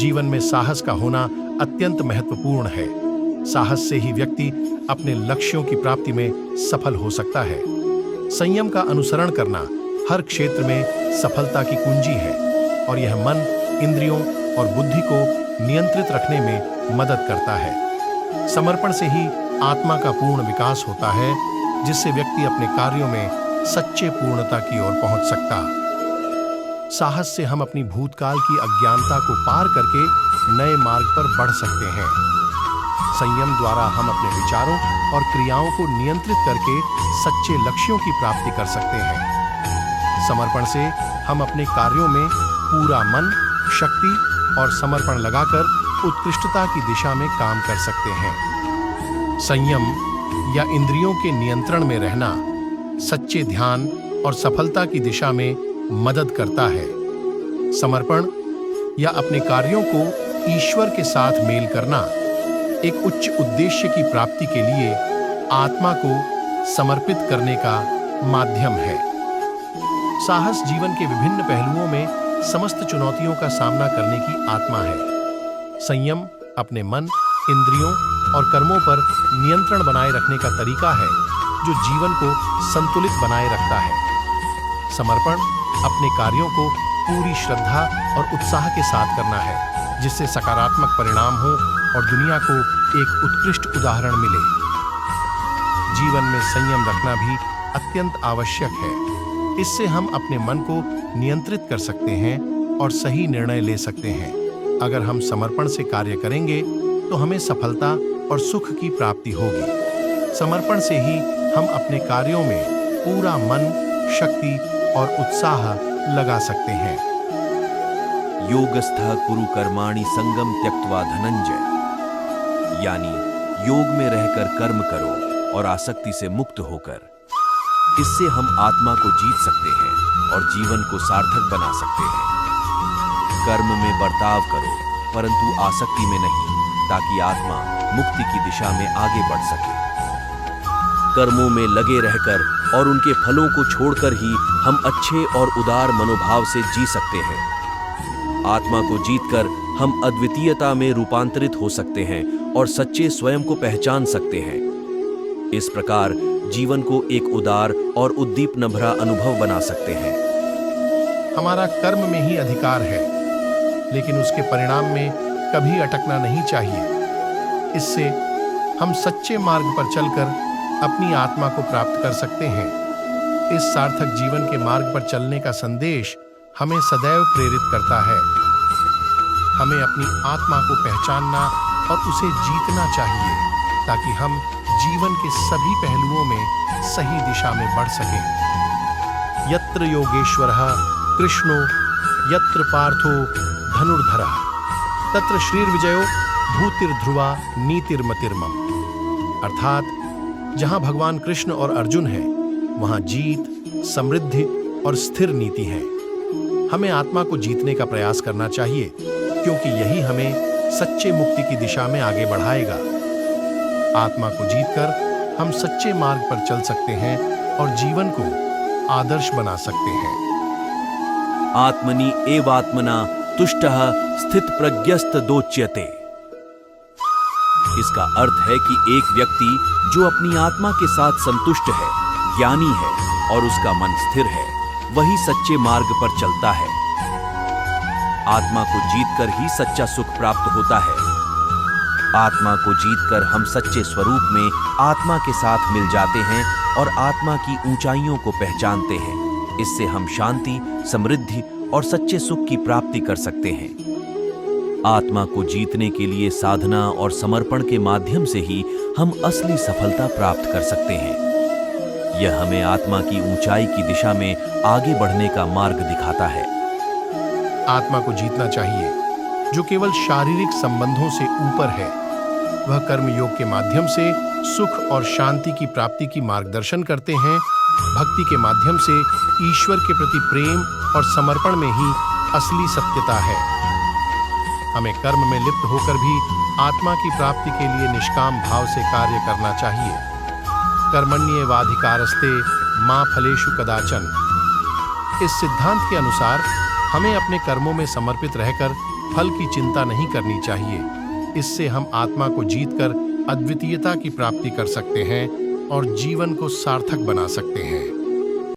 जीवन में साहस का होना अत्यंत महत्वपूर्ण है। साहस से ही व्यक्ति अपने लक्ष्यों की प्राप्ति में सफल हो सकता है। संयम का अनुसरण करना हर क्षेत्र में सफलता की कुंजी है और यह मन, इंद्रियों और बुद्धि को नियंत्रित रखने में मदद करता है। समर्पण से ही आत्मा का पूर्ण विकास होता है, जिससे व्यक्ति अपने कार्यों में सच्चे पूर्णता की ओर पहुंच सकता। साहस से हम अपनी भूतकाल की अज्ञानता को पार करके नए मार्ग पर बढ़ सकते हैं। संयम द्वारा हम अपने विचारों और क्रियाओं को नियंत्रित करके सच्चे लक्ष्यों की प्राप्ति कर सकते हैं। समर्पण से हम अपने कार्यों में पूरा मन, शक्ति और समर्पण लगाकर उत्कृष्टता की दिशा में काम कर सकते हैं। संयम या इंद्रियों के नियंत्रण में रहना सच्चे ध्यान और सफलता की दिशा में मदद करता है। समर्पण या अपने कार्यों को ईश्वर के साथ मेल करना एक उच्च उद्देश्य की प्राप्ति के लिए आत्मा को समर्पित करने का माध्यम है। साहस जीवन के विभिन्न पहलुओं में समस्त चुनौतियों का सामना करने की आत्मा है। संयम अपने मन, इंद्रियों और कर्मों पर नियंत्रण बनाए रखने का तरीका है जो जीवन को संतुलित बनाए रखता है। समर्पण अपने कार्यों को पूरी श्रद्धा और उत्साह के साथ करना है, जिससे सकारात्मक परिणाम हो और दुनिया को एक उत्कृष्ट उदाहरण मिले। जीवन में संयम रखना भी अत्यंत आवश्यक है। इससे हम अपने मन को नियंत्रित कर सकते हैं और सही निर्णय ले सकते हैं। अगर हम समर्पण से कार्य करेंगे तो हमें सफलता और सुख की प्राप्ति होगी। समर्पण से ही हम अपने कार्यों में पूरा मन, शक्ति और उत्साह लगा सकते हैं। योगस्थः कुरु कर्माणि संगम त्यक्त्वा धनंजय, यानी योग में रहकर कर्म करो और आसक्ति से मुक्त होकर। इससे हम आत्मा को जीत सकते हैं और जीवन को सार्थक बना सकते हैं। कर्म में बर्ताव करो परंतु आसक्ति में नहीं, ताकि आत्मा मुक्ति की दिशा में आगे बढ़ सके। कर्मों में लगे रहकर और उनके फलों को छोड़कर ही हम अच्छे और उदार मनोभाव से जी सकते हैं। आत्मा को जीतकर हम अद्वितीयता में रूपांतरित हो सकते हैं और सच्चे स्वयं को पहचान सकते हैं। इस प्रकार जीवन को एक उदार और उद्दीपना भरा अनुभव बना सकते हैं। हमारा कर्म में ही अधिकार है, लेकिन उसके परिणाम में कभी अटकना नहीं चाहिए। इससे हम सच्चे मार्ग पर चलकर अपनी आत्मा को प्राप्त कर सकते हैं। इस सार्थक जीवन के मार्ग पर चलने का संदेश हमें सदैव प्रेरित करता है। हमें अपनी आत्मा को पहचानना और उसे जीतना चाहिए, ताकि हम जीवन के सभी पहलुओं में सही दिशा में बढ़ सकें। यत्र योगेश्वरः कृष्णो यत्र पार्थो धनुर्धरः तत्र श्रीर्विजयो भूतिर्ध्रुवा नीतिर्मतिर्मम। अर्थात जहां भगवान कृष्ण और अर्जुन हैं, वहां जीत, समृद्धि और स्थिर नीति है। हमें आत्मा को जीतने का प्रयास करना चाहिए, क्योंकि यही हमें सच्चे मुक्ति की दिशा में आगे बढ़ाएगा। आत्मा को जीतकर हम सच्चे मार्ग पर चल सकते हैं और जीवन को आदर्श बना सकते हैं। आत्मनि एवात्मना तुष्टः स्थित प्रज्ञस्त दोच्यते। इसका अर्थ है कि एक व्यक्ति जो अपनी आत्मा के साथ संतुष्ट है, ज्ञानी है और उसका मन स्थिर है, वही सच्चे मार्ग पर चलता है। आत्मा को जीतकर ही सच्चा सुख प्राप्त होता है। आत्मा को जीतकर हम सच्चे स्वरूप में आत्मा के साथ मिल जाते हैं और आत्मा की ऊंचाइयों को पहचानते हैं। इससे हम शांति, समृद्धि और सच्चे सुख की प्राप्ति कर सकते हैं। आत्मा को जीतने के लिए साधना और समर्पण के माध्यम से ही हम असली सफलता प्राप्त कर सकते हैं। यह हमें आत्मा की ऊंचाई की दिशा में आगे बढ़ने का मार्ग दिखाता है। आत्मा को जीतना चाहिए, जो केवल शारीरिक संबंधों से ऊपर है। वह कर्म योग के माध्यम से सुख और शांति की प्राप्ति की मार्गदर्शन करते हैं। भक्ति के माध्यम से ईश्वर के प्रति प्रेम और समर्पण में ही असली सत्यता है। हमें कर्म में लिप्त होकर भी आत्मा की प्राप्ति के लिए निष्काम भाव से कार्य करना चाहिए। कर्मण्येवाधिकारस्ते मा फलेषु कदाचन। इस सिद्धांत के अनुसार हमें अपने कर्मों में समर्पित रहकर फल की चिंता नहीं करनी चाहिए। इससे हम आत्मा को जीतकर अद्वितीयता की प्राप्ति कर सकते हैं और जीवन को सार्थक बना सकते हैं।